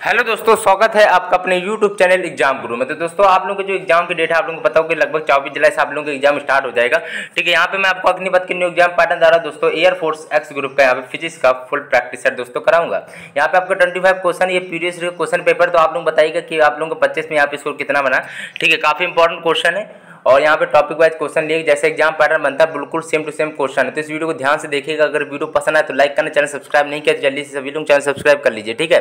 Hello दोस्तों, स्वागत है आपका अपने YouTube चैनल एग्जाम गुरु में। तो दोस्तों, आप लोगों के जो एग्जाम की डेट है आप लोगों को पता हो कि लगभग 24 जुलाई से आप लोगों का एग्जाम स्टार्ट हो जाएगा। ठीक है, यहाँ पे मैं आपको अग्निपथ के न्यू एग्जाम पैटर्न द्वारा दोस्तों एयरफोर्स एक्स ग्रुप का यहाँ पे फिजिक्स का फुल प्रैक्टिस सेट दोस्तों कराऊंगा। यहाँ पे आपका 25 क्वेश्चन, ये प्रीवियस क्वेश्चन पेपर। तो आप लोग बताइएगा कि आप लोगों को 25 में यहाँ पे स्कोर कितना बना। ठीक है, काफी इंपॉर्टेंट क्वेश्चन है और यहाँ पे टॉपिक वाइज क्वेश्चन लिए जैसे एग्जाम पैटर्न बनता है बिल्कुल सेम टू सेम क्वेश्चन है। तो इस वीडियो को ध्यान से देखिएगा। अगर वीडियो पसंद आए तो लाइक करना, चैनल सब्सक्राइब नहीं किया तो जल्दी से सभी लोग चैनल सब्सक्राइब कर लीजिए। ठीक है,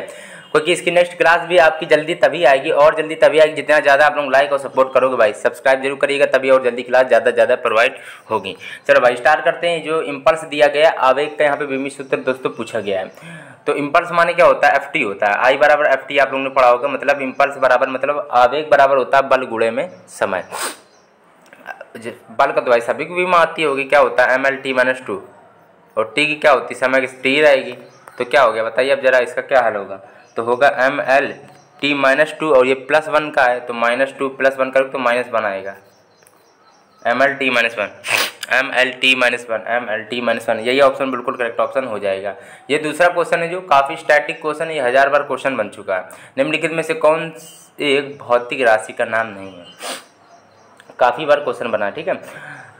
क्योंकि इसकी नेक्स्ट क्लास भी आपकी जल्दी तभी आएगी और जल्दी तभी आएगी जितना ज़्यादा आप लोग लाइक और सपोर्ट करोगे भाई। सब्सक्राइब जरूर करिएगा तभी और जल्दी क्लास ज़्यादा प्रोवाइड होगी। चलो भाई स्टार्ट करते हैं। जो इम्पल्स दिया गया आवेग का यहाँ पे विमित सूत्र दोस्तों पूछा गया है। तो इम्पल्स माने क्या होता है? एफ होता है। आई बराबर एफ आप लोगों ने पढ़ा होगा। मतलब इम्पल्स बराबर मतलब आवेग बराबर होता है बल गुणे में समय। बल का तो भाई सभी को भी आती होगी। क्या होता है? ML_T-2 और टी की क्या होती है? समय की टी रहेगी। तो क्या हो गया बताइए अब जरा, इसका क्या हल होगा? तो होगा ML_T-2 और ये +1 का है तो -2 +1 करोगे तो -1 आएगा। ML_T-1 ML_T-1 यही ऑप्शन बिल्कुल करेक्ट ऑप्शन हो जाएगा। ये दूसरा क्वेश्चन है जो काफ़ी स्टैटिक क्वेश्चन है। ये 1000 बार क्वेश्चन बन चुका है। निम्नलिखित में से कौन एक भौतिक राशि का नाम नहीं है? काफ़ी बार क्वेश्चन बना। ठीक है,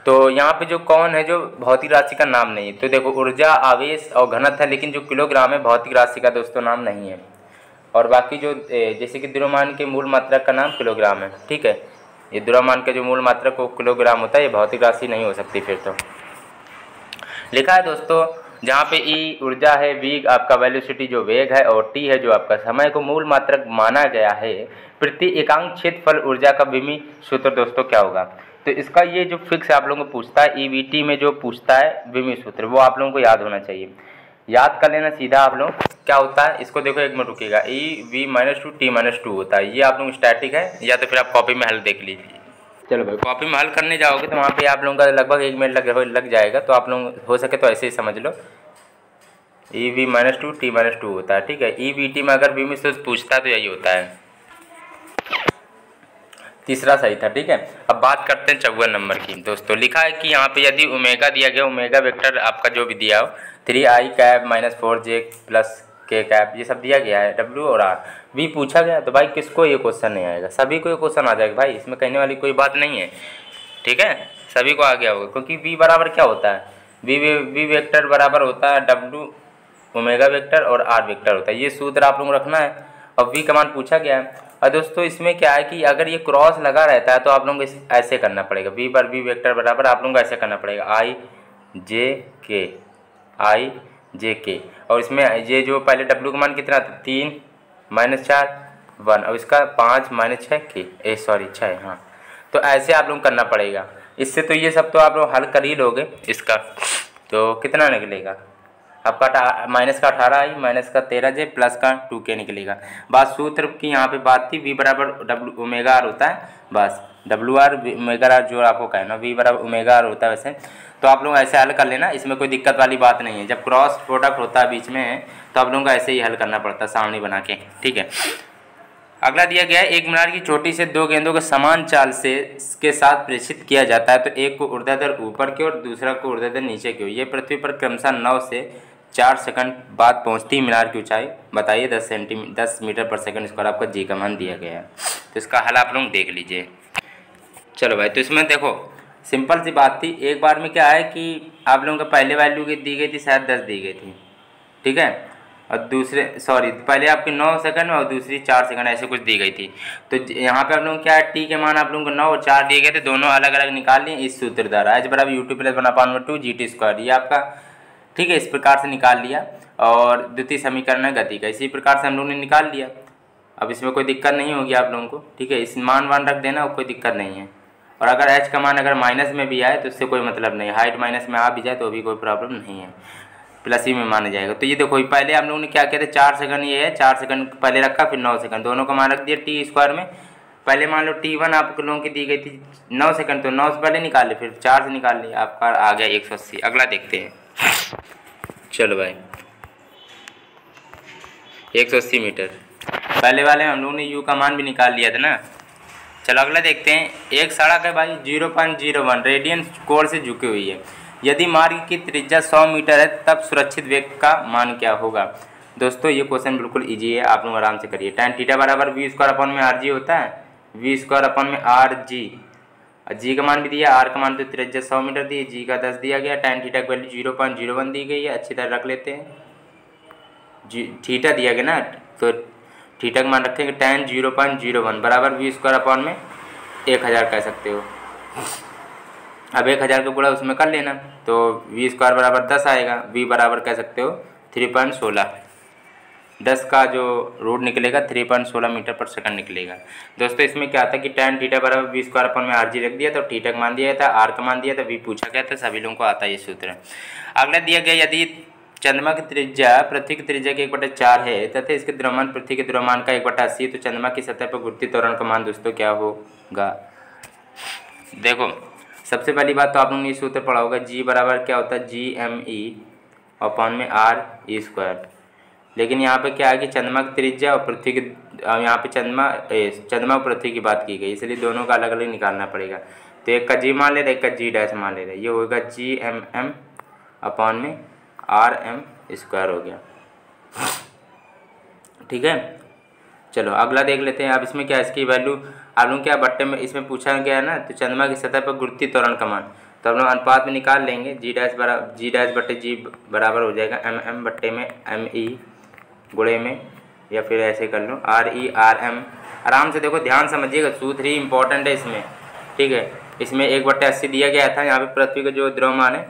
तो यहाँ पे जो कौन है जो भौतिक राशि का नाम नहीं है? तो देखो, ऊर्जा, आवेश और घनत्व है, लेकिन जो किलोग्राम है भौतिक राशि का दोस्तों नाम नहीं है। और बाकी जो जैसे कि द्रव्यमान के मूल मात्रक का नाम किलोग्राम है। ठीक है, ये द्रव्यमान का जो मूल मात्रक वो किलोग्राम होता है, ये भौतिक राशि नहीं हो सकती। फिर तो लिखा है दोस्तों जहाँ पे ई ऊर्जा है, वी आपका वेलोसिटी जो वेग है और टी है जो आपका समय को मूल मात्रक माना गया है। प्रति एकांक क्षेत्रफल ऊर्जा का विमी सूत्र दोस्तों क्या होगा? तो इसका ये जो फिक्स आप लोगों को पूछता है ईवीटी में जो पूछता है विमी सूत्र, वो आप लोगों को याद होना चाहिए। याद कर लेना सीधा आप लोग। क्या होता है इसको देखो, एक मिनट रुकिएगा। EV-2T-2 होता है। ये आप लोग स्टैटिक है, या तो फिर आप कॉपी में हल देख लीजिए। चलो भाई, कॉपी में हल करने जाओगे तो वहाँ पे आप लोगों का लगभग 1 मिनट लग जाएगा। तो आप लोग हो सके तो ऐसे ही समझ लो। EV-2T-2 होता है। ठीक है, EVT में अगर विमी सूत्र पूछता है तो यही होता है। तीसरा सही था। ठीक है, अब बात करते हैं 54 नंबर की। दोस्तों लिखा है कि यहाँ पे यदि ओमेगा दिया गया, ओमेगा वेक्टर आपका जो भी दिया हो 3i -4j k ये सब दिया गया है, W और R V पूछा गया। तो भाई किसको ये क्वेश्चन नहीं आएगा? सभी को ये क्वेश्चन आ जाएगा भाई, इसमें कहने वाली कोई बात नहीं है। ठीक है, सभी को आ गया होगा, क्योंकि V बराबर क्या होता है? V वेक्टर बराबर होता है W ओमेगा वेक्टर और R वेक्टर होता है। ये सूत्र आप लोग रखना है और V का मान पूछा गया है। और दोस्तों इसमें क्या है कि अगर ये क्रॉस लगा रहता है तो आप लोगों को ऐसे करना पड़ेगा। V वेक्टर बराबर आप लोगों को ऐसे करना पड़ेगा I J K और इसमें ये जो पहले W का मान कितना था? 3 -4 1 और इसका 5 -6 6। हाँ, तो ऐसे आप लोग करना पड़ेगा। इससे तो ये सब तो आप लोग हल कर ही लोगे। इसका तो कितना निकलेगा आपका? माइनस का 18i माइनस का 13j प्लस का 2k निकलेगा। बात सूत्र की यहाँ पे बात थी, V बराबर W ओमेगा R होता है। बस WR ओमेगा R जो आपको कहना, V बराबर ओमेगा R होता है। वैसे तो आप लोग ऐसे हल कर लेना, इसमें कोई दिक्कत वाली बात नहीं है। जब क्रॉस प्रोडक्ट होता है बीच में तो आप लोगों को ऐसे ही हल करना पड़ता है सारणी बना के। ठीक है, अगला दिया गया है एक मीनार की चोटी से 2 गेंदों को समान चाल से के साथ प्रेषित किया जाता है। तो एक को ऊर्ध्वाधर ऊपर की ओर, दूसरा को ऊर्ध्वाधर नीचे की ओर। ये पृथ्वी पर क्रमशः 9 से 4 सेकंड बाद पहुंचती है। मीनार की ऊंचाई बताइए 10 मीटर पर सेकंड स्क्वायर आपका जी का मान दिया गया है। तो इसका हल आप लोग देख लीजिए। चलो भाई, तो इसमें देखो सिंपल सी बात थी। एक बार में क्या है कि आप लोगों को पहले वैल्यू की दी गई थी, शायद 10 दी गई थी। ठीक है, और दूसरे पहले आपकी 9 सेकंड और दूसरी 4 सेकंड ऐसे कुछ दी गई थी। तो यहाँ पे आप लोग क्या है, टी के मान आप लोगों को 9 और 4 दिए गए थे, दोनों अलग अलग निकाल लिए इस सूत्र द्वारा। H बराबर U2+1/2 GT²। ये आपका ठीक है, इस प्रकार से निकाल लिया। और द्वितीय समीकरण है गति का, इसी प्रकार से हम लोगों ने निकाल लिया। अब इसमें कोई दिक्कत नहीं होगी आप लोगों को। ठीक है, इस मान रख देना, कोई दिक्कत नहीं है। और अगर H का मान अगर माइनस में भी आए तो उससे कोई मतलब नहीं। हाइट माइनस में आ भी जाए तो भी कोई प्रॉब्लम नहीं है, प्लस ही में माना जाएगा। तो ये देखो पहले हम लोगों ने क्या किया था, 4 सेकंड ये है, 4 सेकंड पहले रखा, फिर 9 सेकंड, दोनों का मान रख दिया T² में। पहले मान लो T1 आप लोगों की दी गई थी 9 सेकंड, तो 9 से पहले निकाल ले, फिर 4 से निकाल लिया, आपका आ गया 180। अगला देखते हैं। चलो भाई, 180 मीटर। पहले वाले हम लोगों ने U का मान भी निकाल लिया था ना। चलो अगला देखते हैं। एक सड़क है भाई 0.01 रेडियन कोण से झुकी हुई है। यदि मार्ग की त्रिज्या 100 मीटर है तब सुरक्षित वेग का मान क्या होगा? दोस्तों ये क्वेश्चन बिल्कुल इजी है, आप लोग आराम से करिए। tan थीटा बराबर वी स्क्वायर अपन में आर जी होता है, वी स्क्वायर अपन में आर जी, जी का मान भी दिया, आर का मान तो त्रिज्या 100 मीटर दी, जी का 10 दिया गया, tan थीटा की वैल्यू 0.01 दी गई है, अच्छी तरह रख लेते हैं। जी थीटा दिया गया ना, तो थीटा का मान रखेंगे tan 0.01 बराबर वी स्क्वायर अपन में 1000 कह सकते हो। अब 1000 का गुणा उसमें कर लेना, तो वी स्क्वायर बराबर 10 आएगा, वी बराबर कह सकते हो 3.16, 10 का जो रूट निकलेगा 3.16 मीटर पर सेकंड निकलेगा। दोस्तों इसमें क्या था कि tan थीटा बराबर वी स्क्वायर अपन में आर जी रख दिया, तो थीटा का मान दिया था, आर का मान दिया था, वी पूछा गया था, सभी लोगों को आता है ये सूत्र। अगला दिया गया, यदि चंद्रमा की त्रिज्या पृथ्वी की त्रिज्या के 1/4 है तथा इसके द्रव्यमान पृथ्वी के द्रव्यमान का 1/80 है, तो चंद्रमा की सतह पर घूर्ती त्वरण का मान दोस्तों क्या होगा। देखो सबसे पहली बात तो आप लोगों ने ये सूत्र पढ़ा होगा, जी बराबर क्या होता है, जी एम ई अपॉन में आर ई स्क्वायर। लेकिन यहाँ पे क्या है कि चंद्रमा की त्रिज्या और पृथ्वी की, यहाँ पे चंद्रमा और पृथ्वी की बात की गई, इसलिए दोनों का अलग अलग निकालना पड़ेगा। तो एक का जी मान ले रहे, एक का जी डैश मान ले रहे, ये होगा जी एम एम अपॉन में आर एम स्क्वायर हो गया। ठीक है, चलो अगला देख लेते हैं। अब इसमें क्या, इसकी वैल्यू आप लोग क्या बट्टे में इसमें पूछा गया है ना, तो चंद्रमा की सतह पर गुरुत्वीय त्वरण का मान, तो हम लोग अनुपात में निकाल लेंगे, जी डैश बट्टे जी बराबर हो जाएगा एम एम बट्टे में एम ई गुणे में, या फिर ऐसे कर लो आर ई आर एम। आराम से देखो, ध्यान समझिएगा, सूत्र ही इंपॉर्टेंट है इसमें। ठीक है, इसमें 1/80 दिया गया था, यहाँ पे पृथ्वी का जो द्रव्यमान है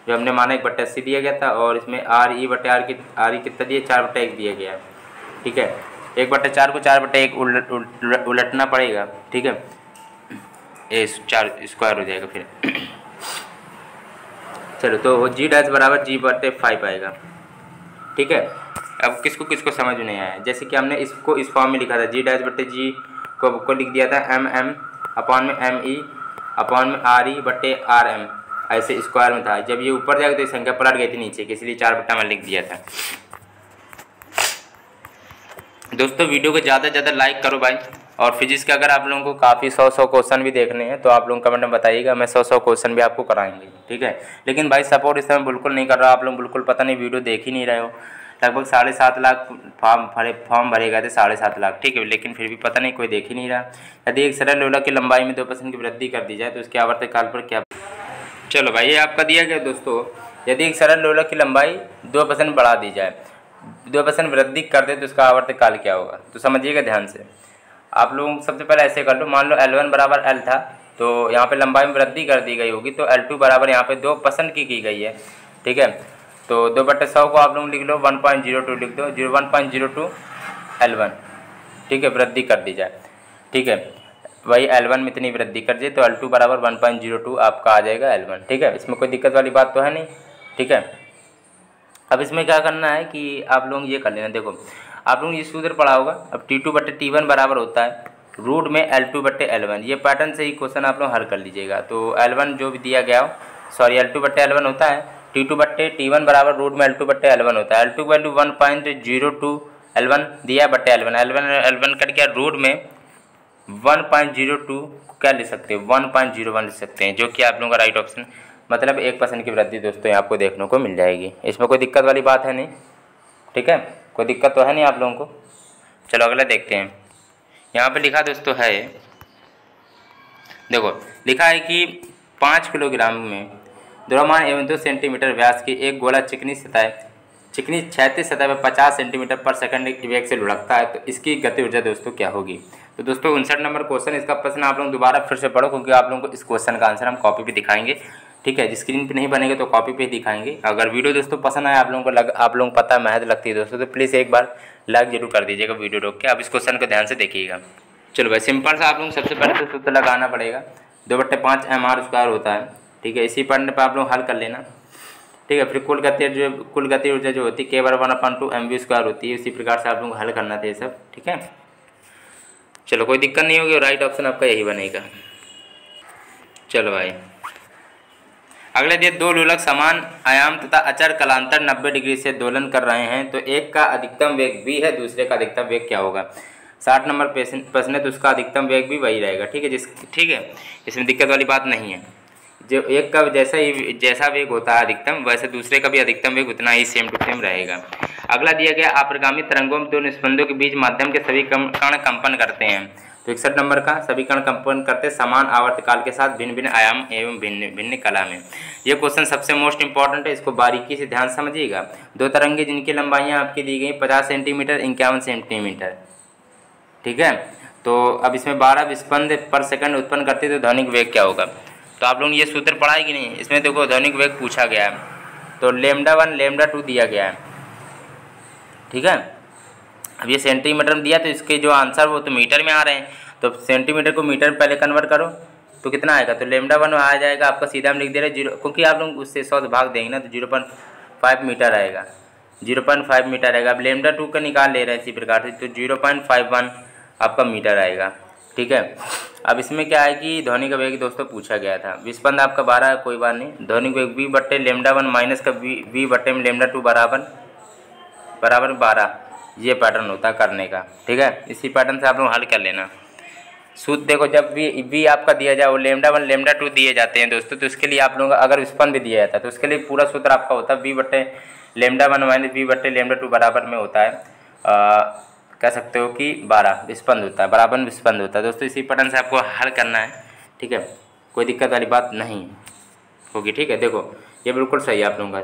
जो हमने माना 1/80 दिया गया था, और इसमें आर ई बटे आर कितना दिया, 4/1 दिया गया है। ठीक है, 1/4 को 4/1 उलटना पड़ेगा। ठीक है, ए 4 स्क्वायर हो जाएगा फिर। चलो तो जी डैश बराबर जी बटे 5 आएगा। ठीक है, अब किसको किसको समझ में नहीं आया, जैसे कि हमने इसको इस फॉर्म में लिखा था, जी डैश बटे जी को लिख दिया था एम एम अपॉन में एम ई अपॉन में आर ई बटे आर एम, ऐसे स्क्वायर में था। जब ये ऊपर जाएगा तो ये संख्या पलट गई थी नीचे की, इसलिए 4 में लिख दिया था। दोस्तों वीडियो को ज़्यादा से ज़्यादा लाइक करो भाई, और फिजिक्स के अगर आप लोगों को काफ़ी 100 क्वेश्चन भी देखने हैं तो आप लोग कमेंट में बताइएगा, मैं 100 क्वेश्चन भी आपको कराएंगे। ठीक है, लेकिन भाई सपोर्ट इस समय बिल्कुल नहीं कर रहा, आप लोग बिल्कुल पता नहीं वीडियो देख ही नहीं रहे हो। लगभग 7.5 लाख फॉर्म भरे गए थे, 7.5 लाख। ठीक है, लेकिन फिर भी पता नहीं कोई देख ही नहीं रहा। यदि एक सरल लोला की लंबाई में 2% की वृद्धि कर दी जाए तो उसके आवर्तकाल पर क्या। चलो भाई, ये आपका दिया गया दोस्तों, यदि एक सरल लोला की लंबाई 2% बढ़ा दी जाए, 2% वृद्धि कर दे तो उसका आवर्तकाल क्या होगा। तो समझिएगा ध्यान से, आप लोग सबसे पहले ऐसे कर लो, मान लो L1 बराबर L था, तो यहाँ पे लंबाई में वृद्धि कर दी गई होगी, तो L2 बराबर यहाँ पे 2% की गई है। ठीक है, तो 2/100 को आप लोग लिख लो 1.02 लिख दो, 1.02 L1। ठीक है, वृद्धि कर दी जाए। ठीक है, वही L1 में इतनी वृद्धि कर दिए तो L2 बराबर 1.02 आपका आ जाएगा L1। ठीक है, इसमें कोई दिक्कत वाली बात तो है नहीं। ठीक है, अब इसमें क्या करना है कि आप लोग ये कर लेना, देखो आप लोग ये सूत्र पढ़ा होगा, अब T2/T1 बराबर होता है रूट में L2/L1। ये पैटर्न से ही क्वेश्चन आप लोग हल कर लीजिएगा। तो L1 जो भी दिया गया हो, सॉरी L2/L1 होता है, T2/T1 बराबर रूट में L2/L1 होता है। L2 की वैल्यू 1.02 L1 दिया बटे L1 कट गया, रूट में 1.02 क्या लिख सकते हैं, 1.01 लिख सकते हैं, जो कि आप लोगों का राइट ऑप्शन, मतलब 1% की वृद्धि दोस्तों आपको देखने को मिल जाएगी। इसमें कोई दिक्कत वाली बात है नहीं। ठीक है, कोई दिक्कत तो है नहीं आप लोगों को। चलो अगला देखते हैं। यहाँ पे लिखा दोस्तों है, देखो लिखा है कि 5 किलोग्राम में द्रव्यमान एवं 2 सेंटीमीटर व्यास की एक गोला चिकनी क्षैतिज सतह पर 50 सेंटीमीटर पर सेकंड के वेग से लुढ़कता है, तो इसकी गति ऊर्जा दोस्तों क्या होगी। तो दोस्तों 59 नंबर क्वेश्चन, इसका प्रश्न आप लोग दोबारा फिर से पढ़ो, क्योंकि आप लोगों को इस क्वेश्चन का आंसर हम कॉपी पे दिखाएंगे। ठीक है, स्क्रीन पे नहीं बनेगा तो कॉपी पे दिखाएंगे। अगर वीडियो दोस्तों पसंद आए, आप लोगों को आप लोगों को पता मेहनत लगती है दोस्तों, तो प्लीज़ एक बार लाइक जरूर कर दीजिएगा वीडियो रोक के। आप इस क्वेश्चन को ध्यान से देखिएगा। चलो भाई, सिंपल सा आप लोग सबसे पहले तो सूत्र लगाना पड़ेगा, 2/5 mr स्क्वायर होता है। ठीक है, इसी पढ़ने पर आप लोग हल कर लेना। ठीक है, फिर कुल गति ऊर्जा जो होती है K बराबर 1/2 mv स्क्वायर होती है। इसी प्रकार से आप लोग हल करना था ये सब। ठीक है, चलो कोई दिक्कत नहीं होगी, राइट ऑप्शन आपका यही बनेगा। चलो भाई, अगले दिन 2 लोलक समान आयाम तथा अचर कालांतर 90 डिग्री से दोलन कर रहे हैं, तो एक का अधिकतम वेग v है, दूसरे का अधिकतम वेग क्या होगा। 60 नंबर प्रश्न है, तो उसका अधिकतम वेग भी वही रहेगा। ठीक है, ठीक है, इसमें दिक्कत वाली बात नहीं है। जो एक का जैसा वेग होता है अधिकतम, वैसे दूसरे का भी अधिकतम वेग उतना ही सेम टू सेम रहेगा। अगला दिया गया, अपरिगामी तरंगों में दो निस्पंदों के बीच माध्यम के सभी कण कंपन करते हैं। तो 61 नंबर का, सभी कण कंपन करते समान आवर्तकाल के साथ भिन्न भिन्न आयाम एवं भिन्न भिन्न कला में। यह क्वेश्चन सबसे मोस्ट इंपॉर्टेंट है, इसको बारीकी से ध्यान समझिएगा। दो तरंगे जिनकी लंबाइयाँ आपकी दी गई 50 सेंटीमीटर, 51 सेंटीमीटर, ठीक है। तो अब इसमें 12 विस्पंद पर सेकंड उत्पन्न करते तो ध्वनिक वेग क्या होगा। तो आप लोग ये सूत्र पढ़ा है कि नहीं, इसमें देखो ध्वनिक वेग पूछा गया है। तो λ1 λ2 दिया गया है, ठीक है। अब ये सेंटीमीटर में दिया, तो इसके जो आंसर वो तो मीटर में आ रहे हैं, तो सेंटीमीटर को मीटर पहले कन्वर्ट करो तो कितना आएगा। तो λ1 आ जाएगा आपका, सीधा हम लिख दे रहे 0, क्योंकि आप लोग उससे 100 भाग देंगे ना, तो 0.5 मीटर आएगा, 0.5 मीटर आएगा। अब λ2 का निकाल ले रहे हैं इसी प्रकार से, तो 0.51 आपका मीटर आएगा, ठीक है। अब इसमें क्या है कि ध्वनिक वेग दोस्तों पूछा गया था। विस्पंद आपका 12 है, कोई बात नहीं। ध्वनिक वेग v बट्टे λ1 माइनस का v बट्टे में λ2 बराबर 12, ये पैटर्न होता है करने का, ठीक है। इसी पैटर्न से आप लोग हल कर लेना। सूत्र देखो, जब v आपका दिया जाए, वो λ1 λ2 दिए जाते हैं दोस्तों, तो इसके लिए आप लोगों का अगर विस्पंद भी दिया जाता है तो उसके लिए पूरा सूत्र आपका होता है v बट्टे λ1 माइनस v बट्टे λ2 बराबर में होता है, कह सकते हो कि 12 विस्पंद होता है, बराबर विस्पंद होता है दोस्तों। इसी पैटर्न से आपको हल करना है, ठीक है, कोई दिक्कत वाली बात नहीं होगी, ठीक है। देखो ये बिल्कुल सही है आप लोगों का।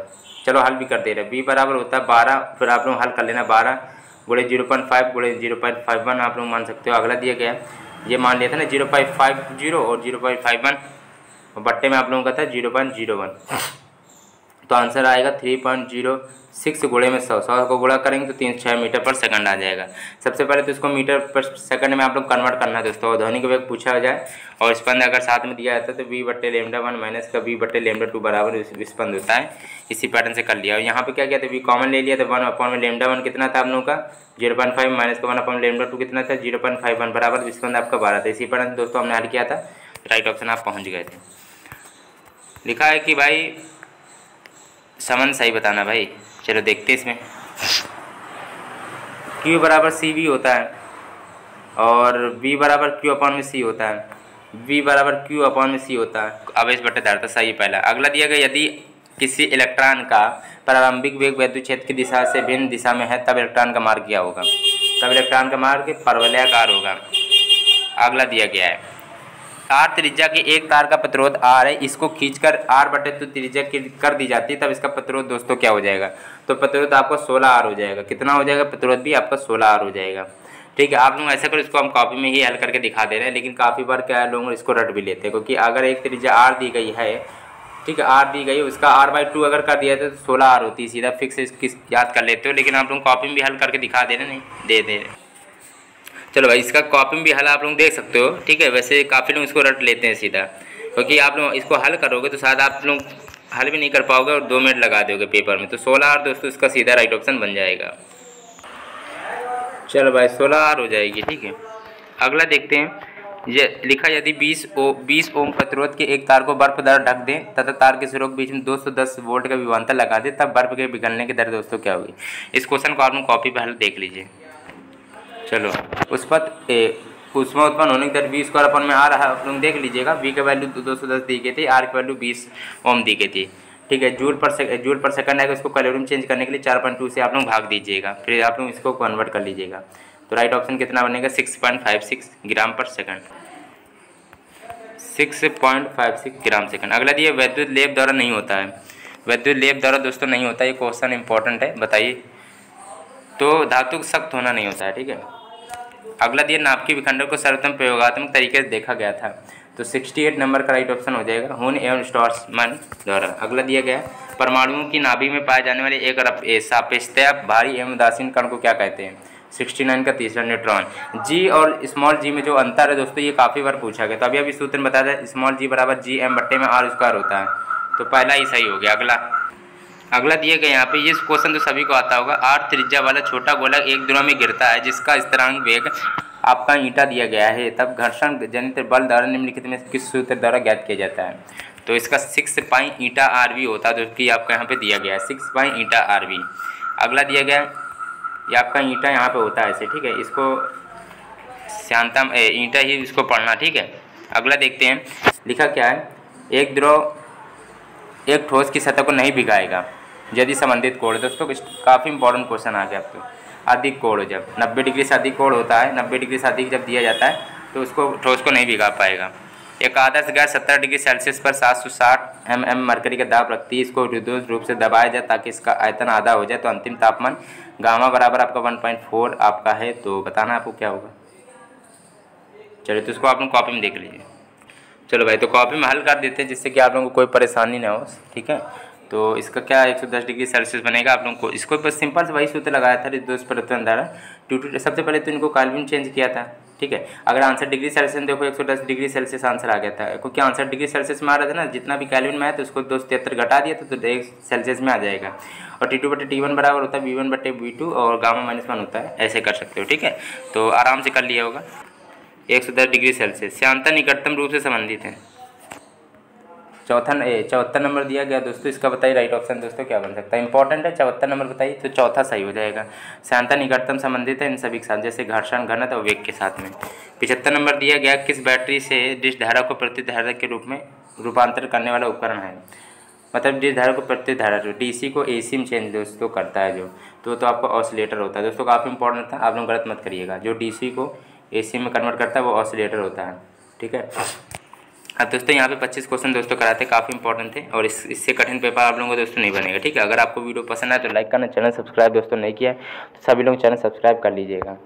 चलो हल भी कर दे रहे हैं। v बराबर होता है 12, फिर आप लोग हल कर लेना 12 गुणे 0.5 गुणे 0.51 आप लोग मान सकते हो। अगला दिया गया है, ये मान लिया था ना 0.50 और 0.51, और बट्टे में आप लोगों का था 0.01, तो आंसर आएगा 3.06 गुणे में 100 को गुणा करेंगे तो 36 मीटर पर सेकंड आ जाएगा। सबसे पहले तो इसको मीटर पर सेकंड में आप लोग कन्वर्ट करना है दोस्तों, और ध्वनिक वेग पूछा जाए और स्पंद अगर साथ में दिया जाता है तो v बट्टे λ1 माइनस का v बट्टे λ2 बराबर विस्पंद होता है। इसी पैटर्न से कर लिया, और यहाँ पे क्या किया था, v कॉमन ले लिया, तो 1 में λ1 कितना था आप लोगों का 0.5 माइनस का 1 λ2 कितना था 0.51 बराबर विस्पंद आपका 12 था। इसी पैटर्न से दोस्तों हमने हल किया था, राइट ऑप्शन आप पहुँच गए थे। लिखा है कि भाई समन सही बताना भाई। चलो देखते हैं इसमें, Q बराबर CV होता है और V बराबर Q अपॉन में C होता है, V बराबर Q अपॉन में C होता है। आवेश बटे धारिता, सही पहला। अगला दिया गया, यदि किसी इलेक्ट्रॉन का प्रारंभिक वेग विद्युत क्षेत्र की दिशा से भिन्न दिशा में है तब इलेक्ट्रॉन का मार्ग क्या होगा। तब इलेक्ट्रॉन का मार्ग परवलयाकार होगा। अगला दिया गया है, R त्रिज्या के एक तार का प्रतिरोध R है, इसको खींचकर R बटे तो त्रिज्या कर दी जाती है, तब इसका प्रतिरोध दोस्तों क्या हो जाएगा। तो प्रतिरोध आपका 16R हो जाएगा। कितना हो जाएगा प्रतिरोध भी आपका 16R हो जाएगा, ठीक है। आप लोग ऐसा करो, इसको हम कॉपी में ही हल करके दिखा दे रहे हैं, लेकिन काफ़ी बार क्या है लोग इसको रट भी लेते हैं, क्योंकि अगर एक त्रिज्या R दी गई है, ठीक है, R दी गई, उसका R/2 अगर कर दिया तो 16R होती है, सीधा फिक्स इसकी याद कर लेते हो। लेकिन आप लोग कॉपी में भी हल करके दिखा दे रहे, नहीं दे रहे। चलो भाई, इसका कॉपी में भी हल आप लोग देख सकते हो, ठीक है। वैसे काफ़ी लोग इसको रट लेते हैं सीधा, क्योंकि आप लोग इसको हल करोगे तो शायद आप लोग हल भी नहीं कर पाओगे और 2 मिनट लगा दोगे पेपर में। तो 16R दोस्तों इसका सीधा राइट ऑप्शन बन जाएगा। चलो भाई 16R हो जाएगी, ठीक है। अगला देखते हैं, ये लिखा, यदि 20 ओम प्रतिरोध के एक तार को बर्फ द्वारा ढक दें तथा तार के सिरों के बीच में 210 वोल्ट का विभवांतर लगा दें, तब बर्फ के पिघलने की दर दोस्तों क्या होगी। इस क्वेश्चन को आप लोग कॉपी पर हल देख लीजिए। चलो उसमें उत्पन्न होने की दर v स्क्वायर अपन में आ रहा है, आप लोग देख लीजिएगा। v की वैल्यू 210 दी गई थी, r की वैल्यू 20 ओम दी गई थी, ठीक है। जूल पर सेकंड है, इसको कैलोरी में चेंज करने के लिए 4.2 से आप लोग भाग दीजिएगा, फिर आप लोग इसको कन्वर्ट कर लीजिएगा। तो राइट ऑप्शन कितना बनेगा 6.56 ग्राम पर सेकंड, 6.56 ग्राम सेकंड। अगला दिया, वैद्युत लेप द्वारा नहीं होता है। वैद्युत लेप द्वारा दोस्तों नहीं होता, ये क्वेश्चन इंपॉर्टेंट है, बताइए। तो धातु सख्त होना नहीं होता है, ठीक है। अगला दिया, नाभिकीय विखंडन को सर्वोत्तम प्रयोगात्मक तरीके से देखा गया था। तो 68 नंबर का राइट ऑप्शन हो जाएगा, हुन एवं स्टोर्समैन द्वारा। अगला दिया गया, परमाणुओं की नाभि में पाए जाने वाले एक सापेक्षतया भारी एवं उदासीन कण को क्या कहते हैं। 69 का तीसरा, न्यूट्रॉन। जी और स्मॉल जी में जो अंतर है दोस्तों, ये काफ़ी बार पूछा गया। तो अभी सूत्र में बताया था, स्मॉल जी बराबर GM बट्टे में R स्क्वायर होता है, तो पहला ही सही हो गया। अगला दिया गया, यहाँ पे ये क्वेश्चन तो सभी को आता होगा। R त्रिज्या वाला छोटा गोला एक दिनों में गिरता है, जिसका स्थिरांक वेग आपका ईंटा दिया गया है, तब घर्षण जनित बल द्वारा निम्नलिखित में किस सूत्र द्वारा ज्ञात किया जाता है। तो इसका 6 पाई ईंटा RV होता है, जो कि आपका यहाँ पे दिया गया है 6 पाई ईंटा RV। अगला दिया गया, ये आपका ईंटा यहाँ पे होता है ऐसे, ठीक है। इसको श्यानतम ईंटा ही इसको पढ़ना, ठीक है। अगला देखते हैं, लिखा क्या है, एक द्रव एक ठोस की सतह को नहीं भिगाएगा यदि संबंधित कोण। दोस्तों काफ़ी इंपॉर्टेंट क्वेश्चन आ गया आपको। अधिक कोण, जब 90 डिग्री से अधिक कोण होता है, 90 डिग्री से अधिक जब दिया जाता है तो उसको ठोस को नहीं भिगा पाएगा। एक आदर्श गैस 70 डिग्री सेल्सियस पर 760 mm मरकरी का दाब रखती है। इसको विद्युत रूप से दबाया जाए ताकि इसका आयतन आधा हो जाए। तो अंतिम तापमान गामा बराबर आपका 1.4 आपका है। तो बताना आपको क्या होगा। चलिए तो इसको आप लोग कॉपी में देख लीजिए। चलो भाई, तो कॉपी में हल कर देते हैं जिससे कि आप लोगों को कोई परेशानी ना हो, ठीक है। तो इसका क्या 110 डिग्री सेल्सियस बनेगा आप लोगों को। इसको बस सिंपल से वही सूत्र लगाया था, दोष परिवर्तन द्वारा T2। सबसे पहले तो इनको केल्विन चेंज किया था, ठीक है। अगर आंसर डिग्री सेल्सियस में देखो 110 डिग्री सेल्सियस आंसर आ गया था, क्योंकि आंसर डिग्री सेल्सियस में आ रहा था ना, जितना भी केल्विन में है तो उसको 273 घटा दिया तो 1 सेल्सियस में आ जाएगा। और T2/T1 बराबर होता है V1/V2 और गामा -1 होता है। ऐसे कर सकते हो, ठीक है। तो आराम से कर लिया होगा। 110 डिग्री सेल्सियस श्यानता निकटतम रूप से संबंधित है। चौथा नंबर दिया गया दोस्तों। इसका बताइए राइट ऑप्शन दोस्तों क्या बन सकता है। इंपॉर्टेंट है, चौथा नंबर बताइए। तो चौथा सही हो जाएगा। श्यानता निकटतम संबंधित है इन सभी के साथ, जैसे घर्षण, घनत्व और वेग के साथ में। 75 नंबर दिया गया किस बैटरी से डिश धारा को प्रतिधारा के रूप में रूपांतरित करने वाला उपकरण है। मतलब डिश धारा को प्रतिधारा, DC को AC में चेंज दोस्तों करता है जो, तो आपका ऑसिलेटर होता है। दोस्तों काफ़ी इंपॉर्टेंट था, आप लोग गलत मत करिएगा। जो DC को AC में कन्वर्ट करता है वो ऑसिलेटर होता है, ठीक है। अब दोस्तों यहाँ पे 25 क्वेश्चन दोस्तों कराते काफ़ी इंपॉर्टेंट थे और इससे कठिन पेपर आप लोगों को दोस्तों नहीं बनेगा, ठीक है। अगर आपको वीडियो पसंद आए तो लाइक करना, चैनल सब्सक्राइब दोस्तों नहीं किया है तो सभी लोग चैनल सब्सक्राइब कर लीजिएगा।